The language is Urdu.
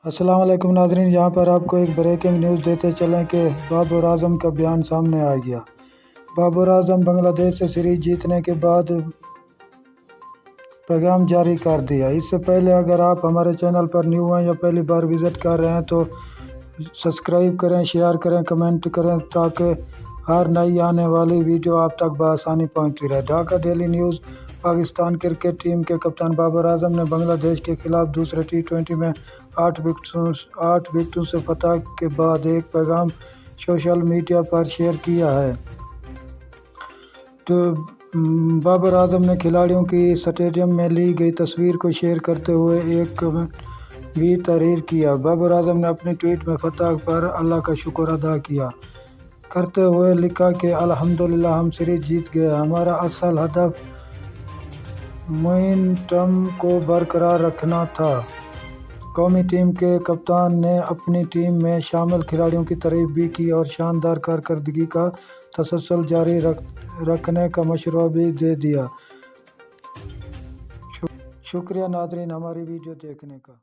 السلام علیکم ناظرین، یہاں پر آپ کو ایک بریکنگ نیوز دیتے چلیں کہ بابر اعظم کا بیان سامنے آ گیا۔ بابر اعظم بنگلہ دیش سے سیریز جیتنے کے بعد پیغام جاری کر دیا۔ اس سے پہلے اگر آپ ہمارے چینل پر نیو ہیں یا پہلی بار وزٹ کر رہے ہیں تو سبسکرائب کریں، شیئر کریں، کمنٹ کریں تاکہ ہر نئی آنے والی ویڈیو آپ تک بآسانی پہنچتی رہے۔ Dhaka daily news. Pakistan cricket team کے کپتان بابر اعظم نے بنگلہ دیش کے خلاف دوسرے ٹی20 میں 8 وکٹوں سے فتح کے بعد ایک پیغام سوشل میڈیا پر شیئر کیا ہے۔ بابر اعظم نے کھلاڑیوں کی اسٹیڈیم میں لی گئی تصویر کو شیئر کرتے ہوئے ایک کمنٹ بھی تحریر کیا۔ بابر اعظم نے اپنے ٹویٹ میں فتح پر اللہ کا شکر ادا کرتے ہوئے لکھا کہ الحمدللہ ہم سیریز جیت گئے۔ ہمارا اصل ہدف مومنٹم کو برقرار رکھنا تھا۔ قومی ٹیم کے کپتان نے اپنی ٹیم میں شامل کھلاڑیوں کی تعریف بھی کی اور شاندار کارکردگی کا تسلسل جاری رکھنے کا مشورہ بھی دیا۔ شکریہ ناظرین ہماری ویڈیو دیکھنے کا۔